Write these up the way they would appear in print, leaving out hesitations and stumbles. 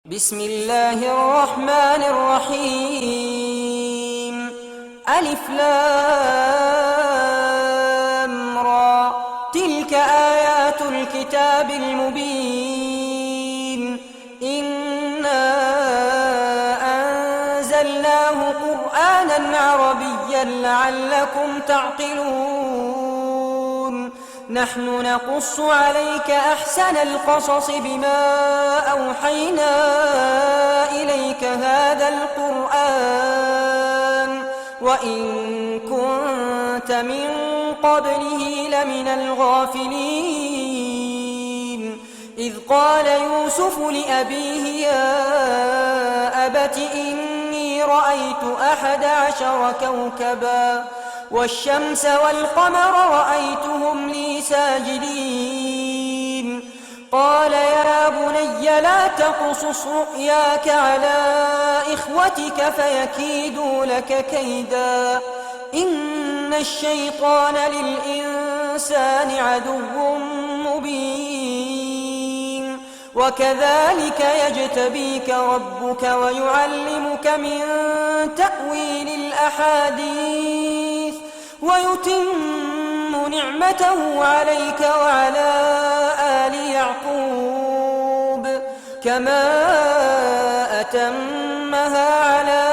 بسم الله الرحمن الرحيم. ألف لام را، تلك آيات الكتاب المبين. إنا أنزلناه قرآنا عربيا لعلكم تعقلون. نحن نقص عليك أحسن القصص بما أوحينا إليك هذا القرآن وإن كنت من قبله لمن الغافلين. إذ قال يوسف لأبيه يا أبت إني رأيت 11 كوكبا والشمس والقمر رأيتهم لي ساجدين. قال يا بني لا تقصص رؤياك على إخوتك فيكيدوا لك كيدا، إن الشيطان للإنسان عدو مبين. وكذلك يجتبيك ربك ويعلمك من تأويل الأحاديث ويتم نعمته عليك وعلى آل يعقوب كما أتمها على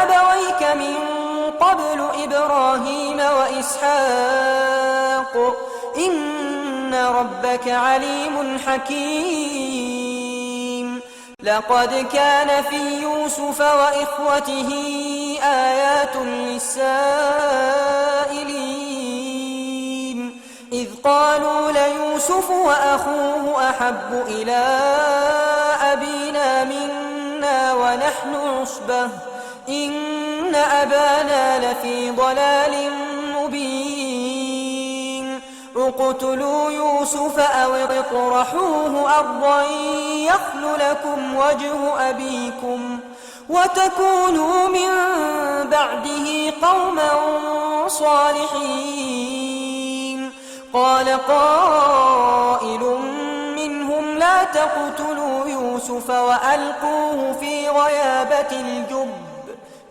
أبويك من قبل إبراهيم وإسحاق إن ربك عليم حكيم. لقد كان في يوسف وإخوته آيات للسائلين إذ قالوا ليوسف وأخوه أحب إلى أبينا منا ونحن عصبة إن أبانا لفي ضلال مبين. اقتلوا يوسف أو اطرحوه أرضا يخل لكم وجه أبيكم وتكونوا من بعده قوما صالحين. قال قائل منهم لا تقتلوا يوسف وألقوه في غيابة الجب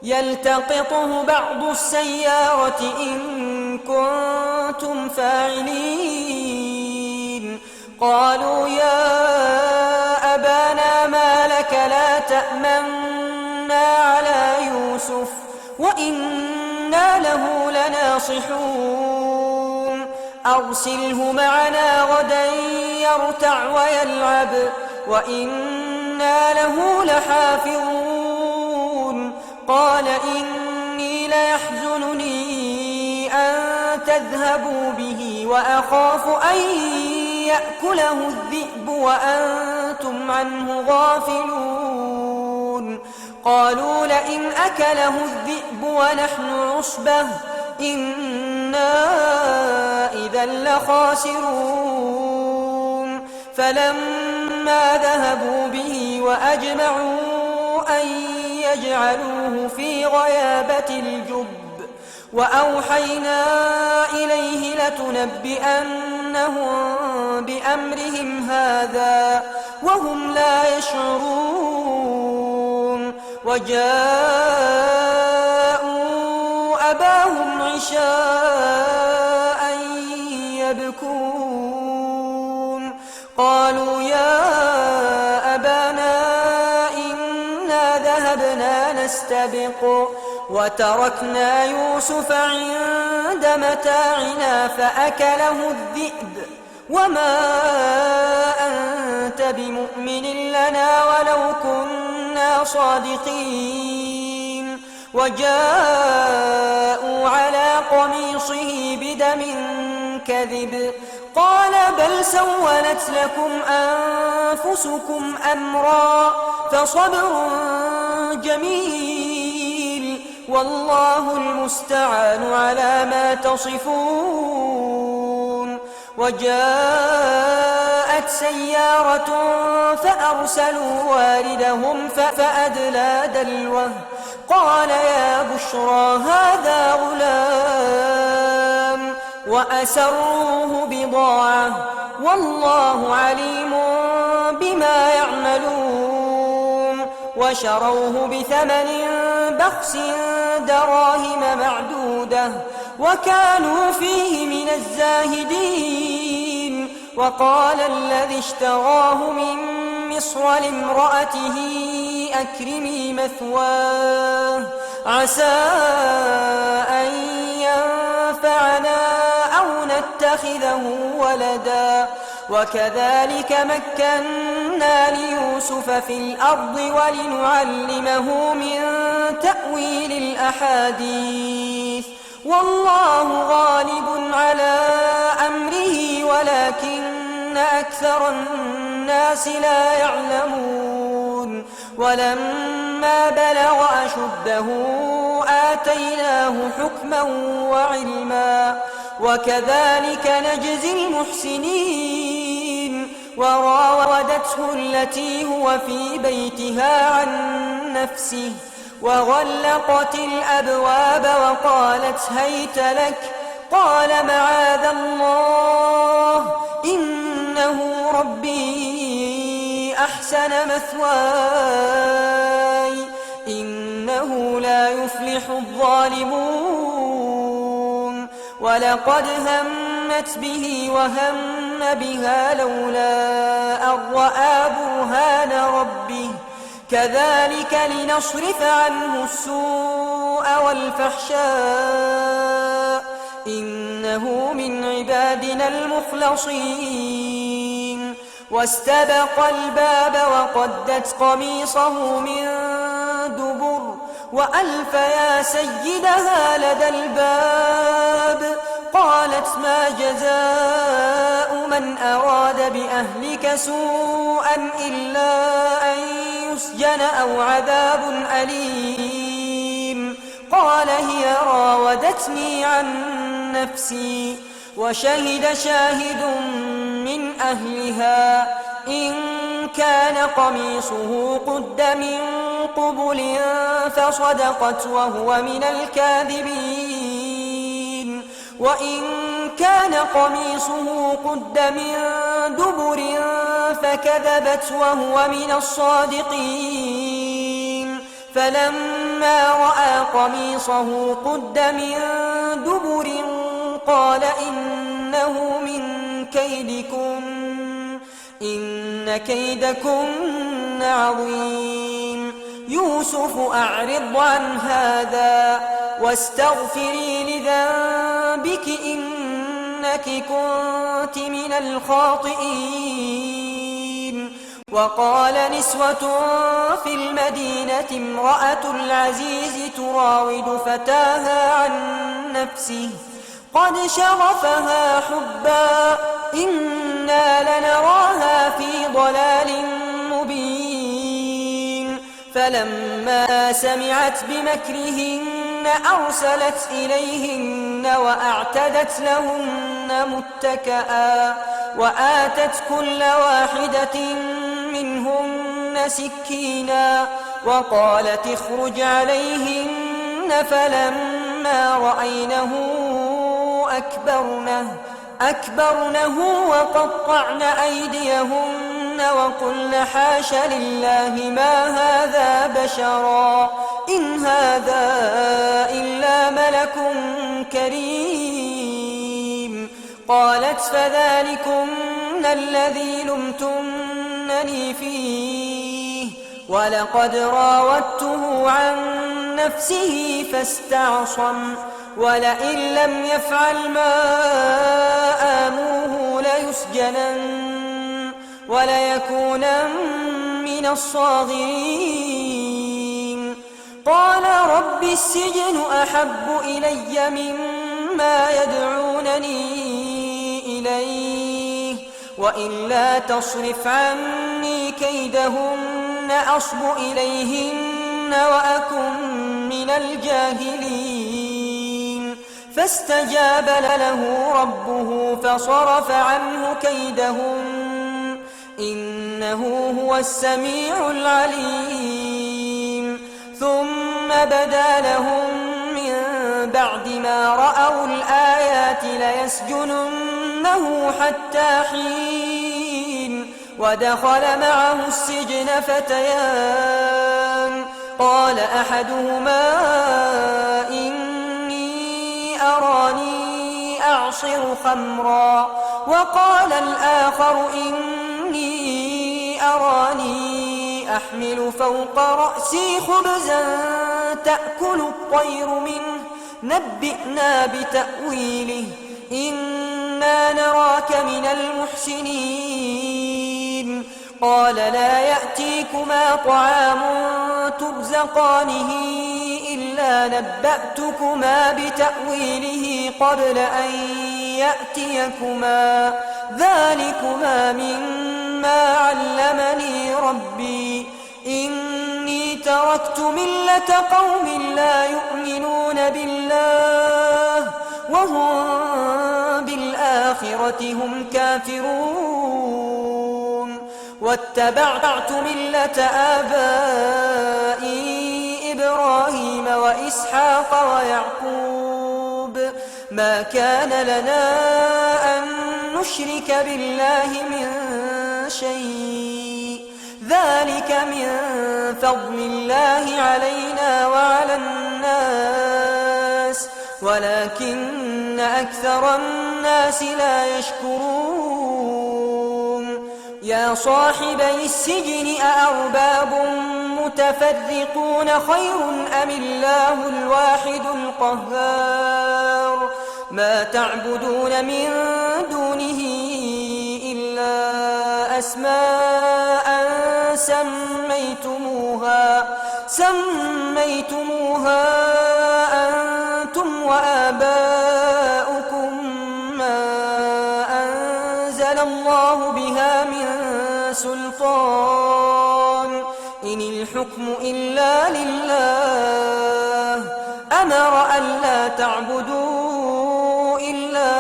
يلتقطه بعض السيارة إن كنتم فاعلين. قالوا يا أبانا ما لك لا تأمنا على يوسف وإنا له لناصحون. أرسله معنا غدا يرتع ويلعب وإنا له لحافظون. قال إني ليحزنني أن تذهبوا به وأخاف أن يأكله الذئب وأنتم عنه غافلون. قالوا لئن أكله الذئب ونحن عصبة إنا إذا لخاسرون. فلما ذهبوا به وأجمعوا أن يجعلوه في غيابة الجب وأوحينا إليه لتنبئنهم بأمرهم هذا وهم لا يشعرون. وجاءوا أباهم عشاء يبكون. قالوا يا أبانا إنا ذهبنا نستبق وتركنا يوسف عند متاعنا فأكله الذئب وما أنت بمؤمن لنا ولو كنا صادقين. وجاءوا على قميصه بدم كذب قال بل سولت لكم أنفسكم أمرا فصبر جميل والله المستعان على ما تصفون. وجاءت سيارة فأرسلوا واردهم فأدلى دلوه قال يا بشرى هذا غلام وأسروه بضاعة والله عليم بما يعملون. وشروه بثمن بخس دراهم معدودة وكانوا فيه من الزاهدين. وقال الذي اشتراه من مصر لامرأته أكرمي مثواه عسى أن ينفعنا أو نتخذه ولدا. وكذلك مكنا ليوسف في الأرض ولنعلمه من تأويل الأحاديث والله غالب على أمره ولكن أكثر الناس لا يعلمون. ولما بلغ أشده آتيناه حكما وعلما وكذلك نجزي المحسنين. وراودته التي هو في بيتها عن نفسه وغلقت الأبواب وقالت هيت لك قال معاذ الله إنه ربي أحسن مثواي إنه لا يفلح الظالمون. ولقد همت به وهم بها لولا أن رأى برهان ربه كذلك لنصرف عنه السوء والفحشاء إنه من عبادنا المخلصين. واستبق الباب وقدت قميصه من دبر وألف يا سيدها لدى الباب قالت ما جزاء من أراد بأهلك سوءا إلا أن يسجن أو عذاب أليم. قال هي راودتني عن نفسي. وشهد شاهد من أهلها إن كان قميصه قد من قبل فصدقت وهو من الكاذبين وإن كان قميصه قد من دبر فكذبت وهو من الصادقين. فلما رأى قميصه قد من دبر قال إنه من كيدكم إن كيدكن عظيم. يوسف أعرض عن هذا واستغفري لذنبك إنك كنت من الخاطئين. وقال نسوة في المدينة امرأة العزيز تراود فتاها عن نفسه قد شغفها حبا إنا لنراها في ضلال مبين. فلما سمعت بمكرهن أرسلت إليهن وأعتدت لهن متكئا وآتت كل واحدة منهن سكينا وقالت اخرج عليهن. فلما رأينه أكبرنه وقطعن أيديهن وقلن حاش لله ما هذا بشرا إن هذا إلا ملك كريم. قالت فذلكن الذي لمتنني فيه ولقد راودته عن نفسه فاستعصم ولئن لم يفعل ما آمره ليسجنن وليكونن من الصاغرين. قال رب السجن أحب إلي مما يدعونني إليه وإلا تصرف عني كيدهن أصب إليهن وأكن من الجاهلين. فاستجاب له ربه فصرف عنه كيدهن إنه هو السميع العليم. ثم بدا لهم من بعد ما رأوا الآيات ليسجننه حتى حين. ودخل معه السجن فتيان قال أحدهما إني أراني أعصر خمرا وقال الآخر إني أراني أحمل فوق رأسي خبزا تأكل الطير منه نبئنا بتأويله إنا نراك من المحسنين قال لا يأتيكما طعام ترزقانه إلا نبأتكما بتأويله قبل أن يأتيكما ذلكما مما علمني ربي إني تركت ملة قوم لا يؤمنون بالله وهم بالآخرة هم كافرون واتبعت ملة آبائي إبراهيم وإسحاق ويعقوب ما كان لنا أن نشرك بالله من شيء ذلك من فضل الله علينا وعلى الناس ولكن أكثر الناس لا يشكرون يا صاحبي السجن أأرباب متفرقون خير أم الله الواحد القهار ما تعبدون من دونه إلا أسماء سميتموها أنتم وآباؤكم ما أنزل الله بها من سلطان إن الحكم إلا لله أمر ألا تعبدوا إلا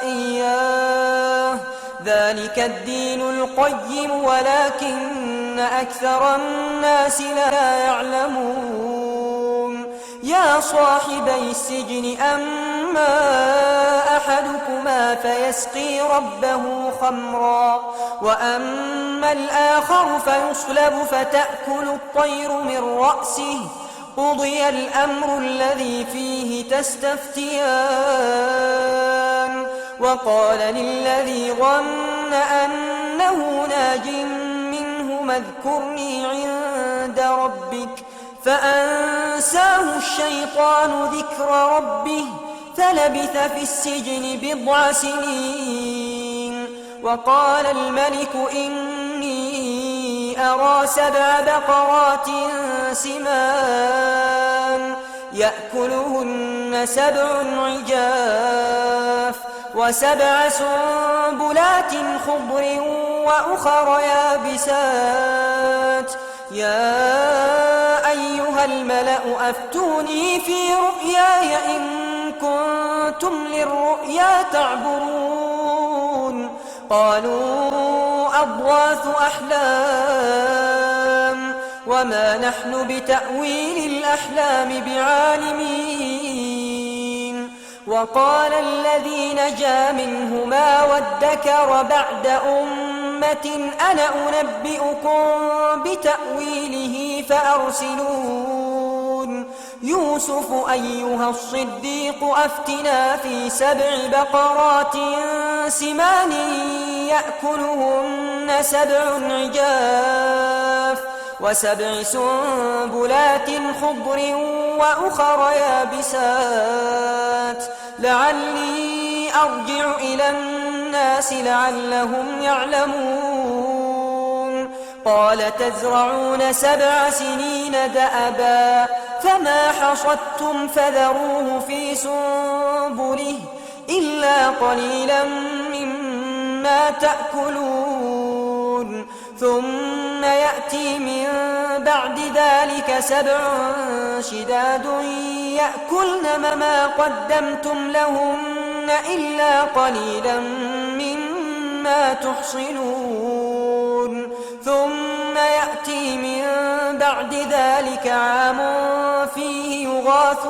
إياه ذلك الدين القيم ولكن أكثر الناس لا يعلمون يا صاحبي السجن أما أحدكما فيسقي ربه خمرا وأما الآخر فيصلب فتأكل الطير من رأسه قضي الأمر الذي فيه تستفتيان وقال للذي ظن أنه ناج منه اذكرني عند ربك فأنساه الشيطان ذكر ربه فلبث في السجن بضع سنين وقال الملك إني أرى 7 بقرات سمان يأكلهن 7 عجاف و7 سنبلات خضر وأخر يابسات يا أيها الملأ أفتوني في رؤياي إن كنتم للرؤيا تعبرون قالوا أضغاث أحلام وما نحن بتأويل الأحلام بعالمين وقال الذي نجا منهما وادكر بعد أمة أنا أنبئكم بتأويله فأرسلون يوسف أيها الصديق أفتنا في 7 بقرات سمان يأكلهن 7 عجاف و7 سنبلات خضر وأخر يابسات لعلي أرجع إلى الناس لعلهم يعلمون قال تزرعون 7 سنين دأبا فما حصدتم فذروه في سنبله إلا قليلا مما تأكلون ثم يأتي من بعد ذلك 7 شداد يأكلن ما قدمتم لهن إلا قليلا مما تحصنون ثم يأتي من بعد ذلك عام فيه يغاث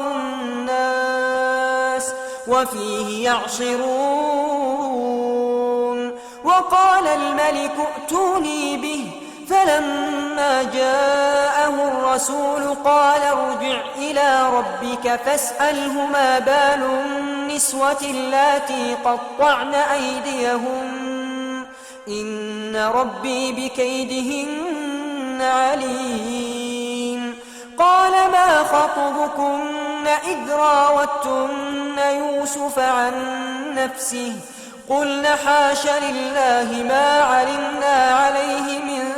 الناس وفيه يعصرون وقال الملك ائتوني به فلما جاءه الرسول قال ارجع إلى ربك فاسأله ما بال النسوة اللاتي قطعن أيديهن إن ربي بكيدهن عليم. قال ما خطبكن إذ راوتن يوسف عن نفسه قلن حاش لله ما علمنا عليه من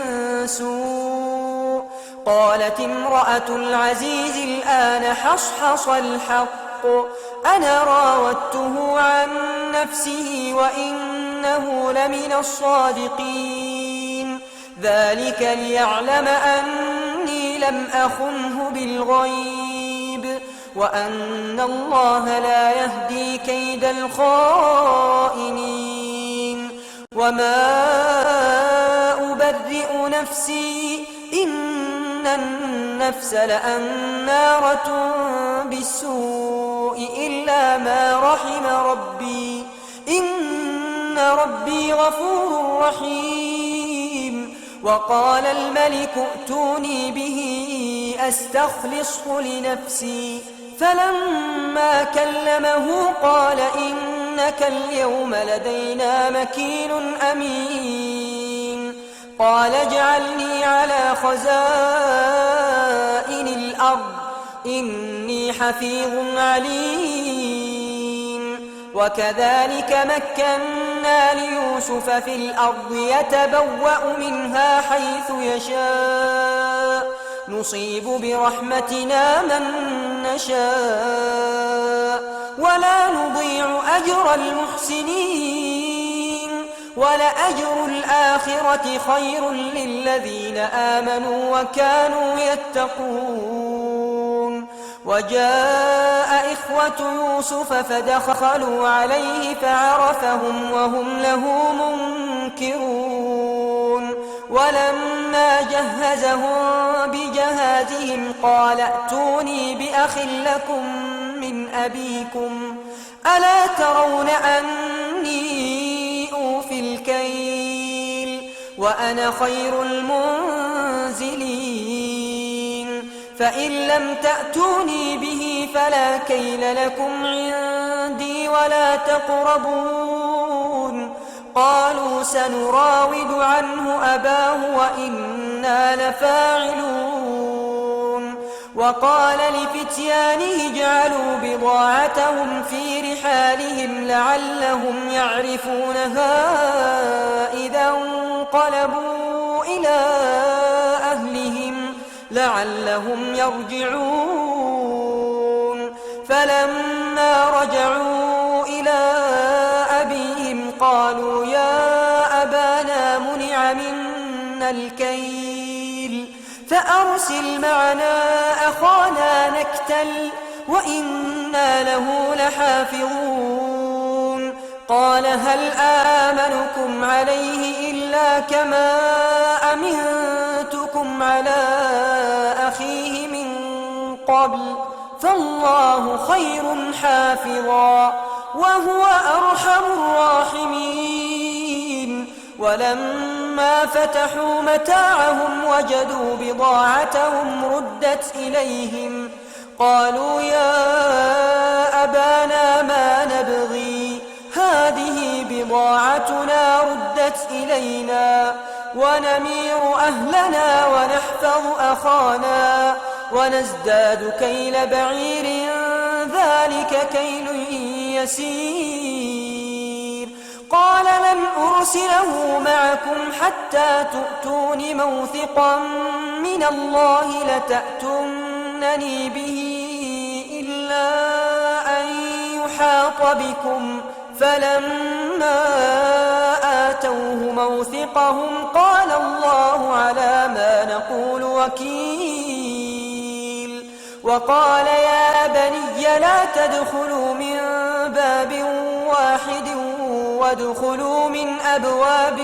سوء. قالت امرأة العزيز الآن حصحص الحق أنا راودته عن نفسه وإنه لمن الصادقين. ذلك ليعلم أني لم أخنه بالغيب وأن الله لا يهدي كيد الخائنين. وما أبرئ نفسي إن النفس لأمارة بالسوء إلا ما رحم ربي إن ربي غفور رحيم. وقال الملك ائتوني به أستخلصه لنفسي فلما كلمه قال إنك اليوم لدينا مكين أمين. قال اجعلني على خزائن الأرض إني حفيظ عليم. وكذلك مكنا ليوسف في الأرض يتبوأ منها حيث يشاء نصيب برحمتنا من نشاء ولا نضيع أجر المحسنين. ولأجر الآخرة خير للذين آمنوا وكانوا يتقون. وجاء إخوة يوسف فدخلوا عليه فعرفهم وهم له منكرون. ولما جهزهم بجهازهم قال ائتوني بأخ لكم من أبيكم ألا ترون أني أوفي الكيل وأنا خير المنزلين. فإن لم تأتوني به فلا كيل لكم عندي ولا تقربون. قالوا سنراود عنه أباه وإنا لفاعلون. وقال لفتيانه اجعلوا بضاعتهم في رحالهم لعلهم يعرفونها إذا انقلبوا إلى أهلهم لعلهم يرجعون. فلما رجعوا إلى أبيهم قالوا يا أبانا منع منا الكيل فأرسل معنا أخانا نكتل وإنا له لحافظون. قال هل آمنكم عليه إلا كما أمنتكم على أخيه من قبل فالله خير حافظا وهو أرحم الراحمين. ولما فتحوا متاعهم وجدوا بضاعتهم ردت إليهم قالوا يا أبانا ما نبغي هذه بضاعتنا ردت إلينا ونمير أهلنا ونحفظ أخانا ونزداد كيل بعير ذلك كيل يسير. قال لن أرسله معكم حتى تؤتون موثقا من الله لتأتونني به إلا أن يحاط بكم. فلما آتوه موثقهم قال الله على ما نقول وكيل. وقال يا بني لا تدخلوا من باب واحد وادخلوا من أبواب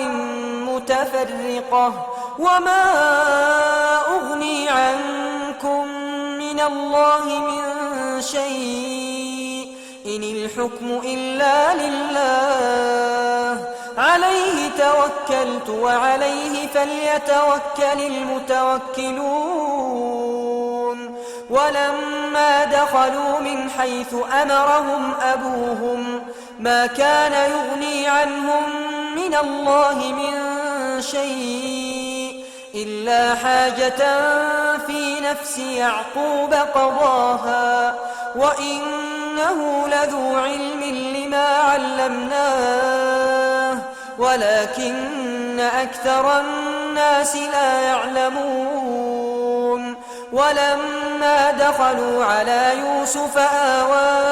متفرقة وما أغني عنكم من الله من شيء إن الحكم إلا لله عليه توكلت وعليه فليتوكل المتوكلون. ولما دخلوا من حيث أمرهم أبوهم ما كان يغني عنهم من الله من شيء إلا حاجة في نفس يعقوب قضاها وإنه لذو علم لما علمناه ولكن أكثر الناس لا يعلمون ولما دخلوا على يوسف آوى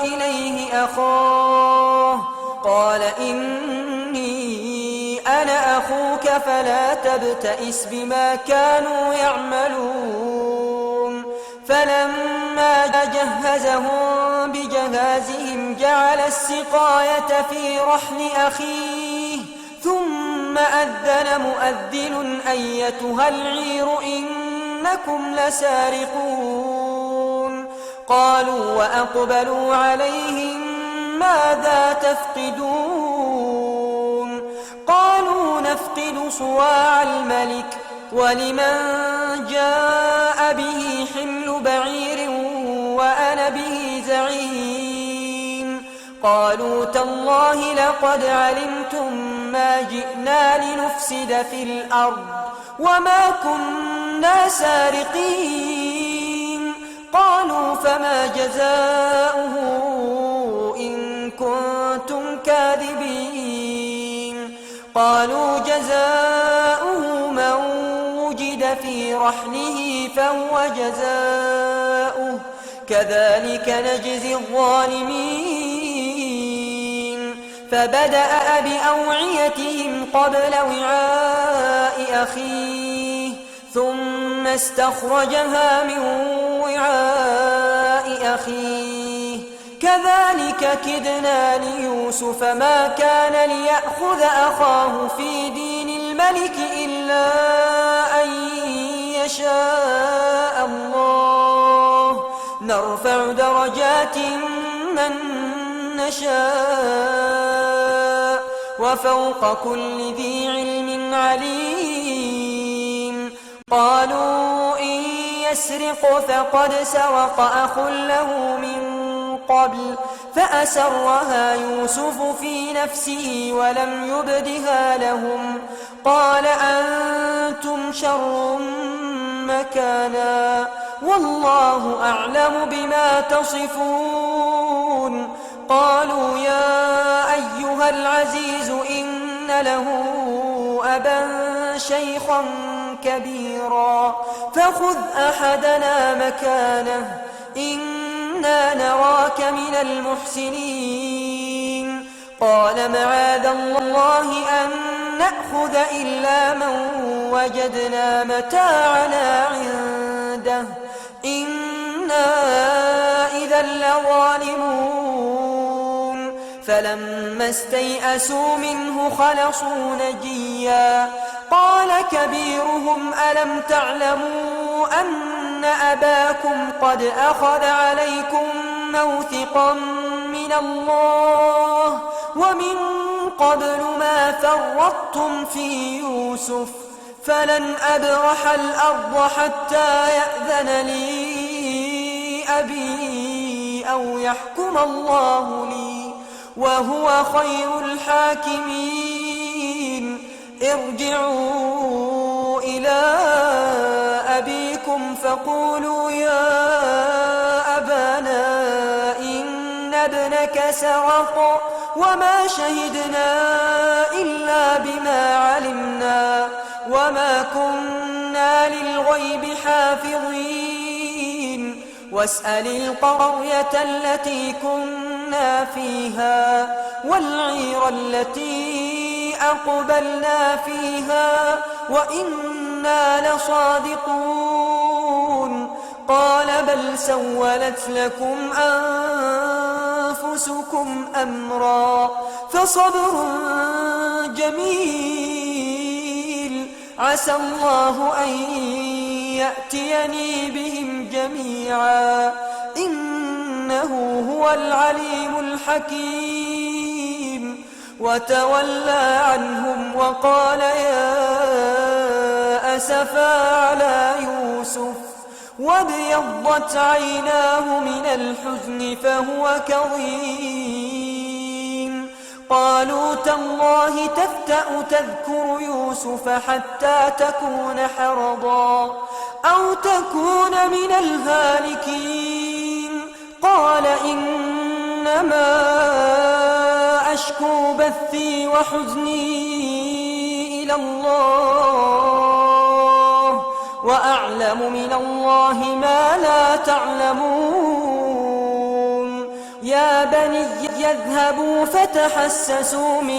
إليه أخاه قال إني أنا أخوك فلا تبتئس بما كانوا يعملون فلما جهزهم بجهازهم جعل السقاية في رحل أخيه ثم أذن مؤذن أيتها العير إنكم لسارقون قالوا وأقبلوا عليهم ماذا تفقدون قالوا نفقد صواع الملك ولمن جاء به حمل بعير وأنا به زعيم قالوا تالله لقد علمتم ما جئنا لنفسد في الأرض وما كنا سارقين قالوا فما جزاؤه إن كنتم كاذبين قالوا جزاؤه من وجد في رحله فهو جزاؤه كذلك نجزي الظالمين فبدأ بأوعيتهم قبل وعاء أخيه ثم استخرجها من وعاء أخيه كذلك كدنا ليوسف ما كان ليأخذ أخاه في دين الملك إلا أن يشاء الله نرفع درجات من نشاء وفوق كل ذي علم عليم قالوا إن يسرق فقد سرق أخ له من قبل فأسرها يوسف في نفسه ولم يبدها لهم قال أنتم شر مكانا والله أعلم بما تصفون قالوا يا أيها العزيز إن له أبا شيخا كبيرا فخذ أحدنا مكانه إنا نراك من المحسنين قال معاذ الله أن نأخذ إلا من وجدنا متاعنا عنده إنا إذا لظالمون فلما استيئسوا منه خلصوا نجيا قال كبيرهم ألم تعلموا أن أباكم قد أخذ عليكم موثقا من الله ومن قبل ما فرطتم في يوسف فلن أبرح الأرض حتى يأذن لي أبي أو يحكم الله لي وهو خير الحاكمين ارجعوا إلى أبيكم فقولوا يا أبانا إن ابنك سرق وما شهدنا إلا بما علمنا وما كنا للغيب حافظين واسأل القرية التي كنا فيها والعير التي أقبلنا فيها وإنا لصادقون قال بل سولت لكم أنفسكم أمرا فصبر جميل عسى الله أن يأتيني بهم جميعا إنه هو العليم الحكيم وتولى عنهم وقال يا أسفا على يوسف وابيضت عيناه من الحزن فهو كظيم. قالوا تالله تفتأ تذكر يوسف حتى تكون حرضا أو تكون من الهالكين. قال إنما أشكو بثي وحزني إلى الله وأعلم من الله ما لا تعلمون. يا بني يذهبوا فتحسسوا من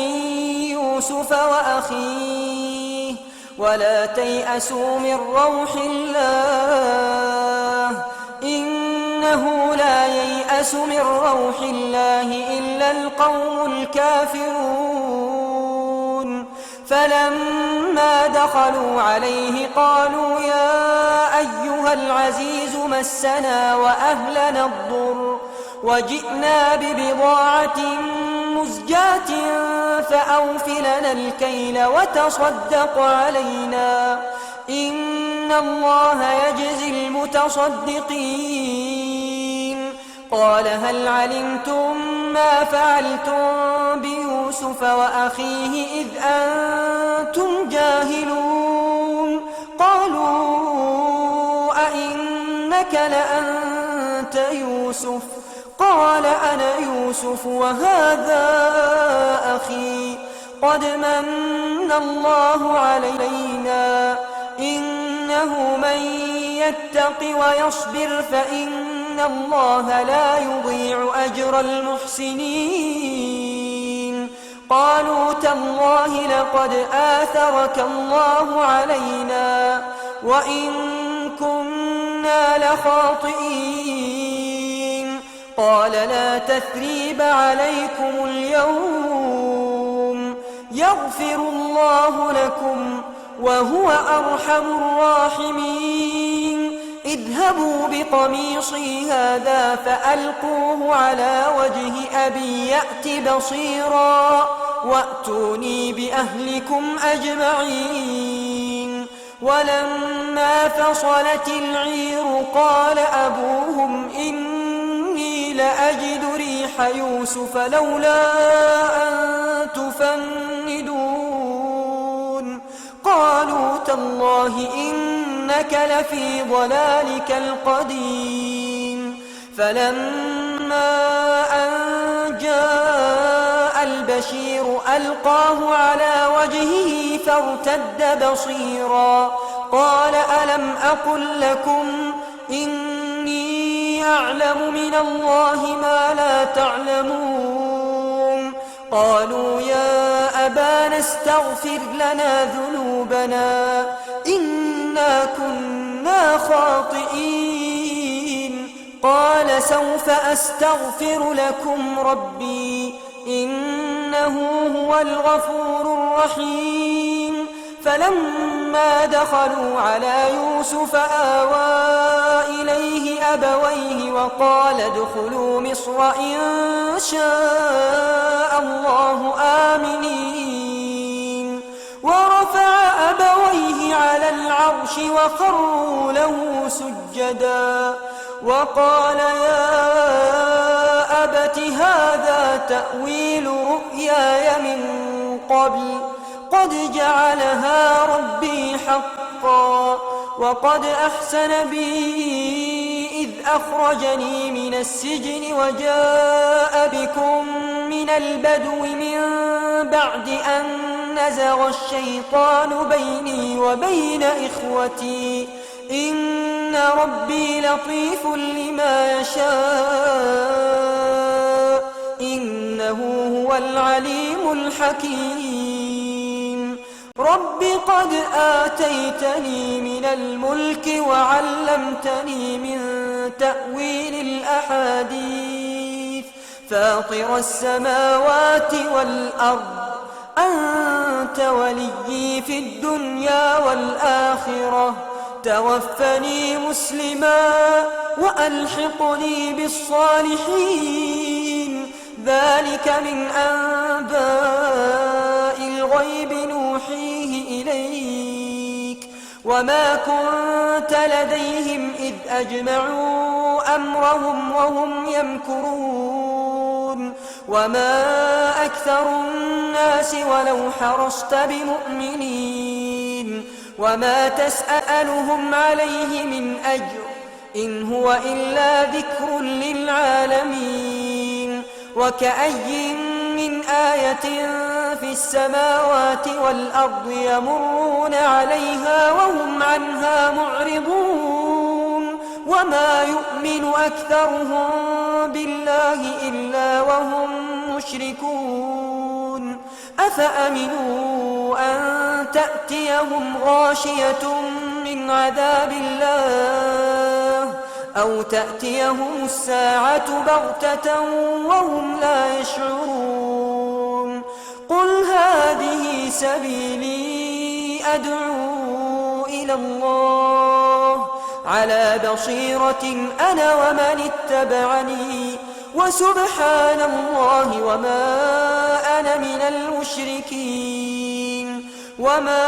يوسف وأخيه ولا تيأسوا من روح الله إنه لا ييأس من روح الله إلا القوم الكافرون. فلما دخلوا عليه قالوا يا أيها العزيز مسنا وأهلنا الضر وجئنا ببضاعة مزجاة فأوف لنا الكيل وتصدق علينا إن الله يجزي المتصدقين. قال هل علمتم ما فعلتم بيوسف وأخيه إذ أنتم جاهلون؟ قالوا أئنك لأنت يوسف؟ قال أنا يوسف وهذا أخي قد من الله علينا إنه من يتق ويصبر فإن الله لا يضيع أجر المحسنين. قالوا تالله لقد آثرك الله علينا وإن كنا لخاطئين. قال لا تثريب عليكم اليوم يغفر الله لكم وهو أرحم الراحمين. اذهبوا بقميصي هذا فألقوه على وجه أبي يأت بصيرا وأتوني بأهلكم أجمعين. ولما فصلت العير قال أبوهم إني لأجد ريح يوسف لولا أن تفندون. قالوا تالله إنك لفي ضلالك القديم. فلما أن جاء البشير ألقاه على وجهه فارتد بصيرا قال ألم أقل لكم إني أعلم من الله ما لا تعلمون؟ قالوا يا أبانا استغفر لنا ذنوبنا إنا كنا خاطئين. قال سوف أستغفر لكم ربي إنه هو الغفور الرحيم. فلما دخلوا على يوسف آوى إليه أبويه وقال ادخلوا مصر إن شاء الله آمنين. ورفع أبويه على العرش وخروا له سجدا وقال يا أبت هذا تأويل رؤياي من قبل قد جعلها ربي حقا وقد أحسن بي إذ أخرجني من السجن وجاء بكم من البدو من بعد أن نزغ الشيطان بيني وبين إخوتي إن ربي لطيف لما يشاء إنه هو العليم الحكيم. رب قد آتيتني من الملك وعلمتني من تأويل الأحاديث فاطر السماوات والأرض أنت وليي في الدنيا والآخرة توفني مسلما وألحقني بالصالحين. ذلك من أنباء الغيب نوحيه إليك وما كنت لديهم إذ أجمعوا أمرهم وهم يمكرون وما أكثر الناس ولو حرصت بمؤمنين وما تسألهم عليه من أجر إن هو إلا ذكر للعالمين وكأي من آية في السماوات والأرض يمرون عليها وهم عنها معرضون وما يؤمن أكثرهم بالله إلا وهم مشركون أفأمنوا أن تأتيهم غاشية من عذاب الله أو تأتيهم الساعة بغتة وهم لا يشعرون قل هذه سبيلي أدعو إلى الله على بصيرة أنا ومن اتبعني وسبحان الله وما أنا من المشركين وما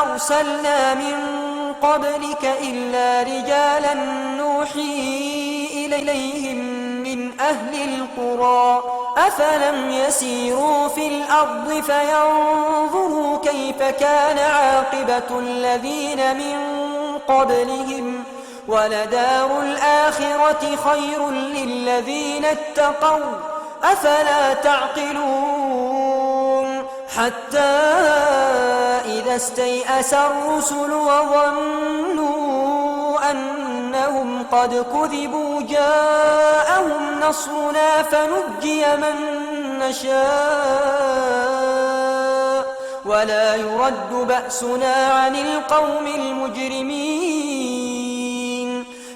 أرسلنا من قبلك إلا رجالا نوحي إليهم من أهل القرى أفلم يسيروا في الأرض فينظروا كيف كان عاقبة الذين من قبلهم ولدار الآخرة خير للذين اتقوا أفلا تعقلون حتى إذا استيأس الرسل وظنوا أنهم قد كذبوا جاءهم نصرنا فنجي من نشاء ولا يرد بأسنا عن القوم المجرمين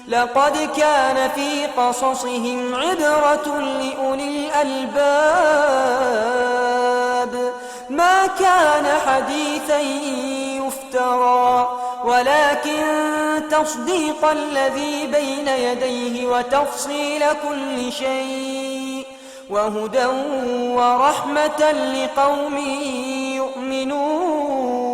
لقد كان في قصصهم عبرة لأولي الألباب ما كان حديثا يفترى ولكن تصديق الذي بين يديه وتفصيل كل شيء وهدى ورحمة لقوم يؤمنون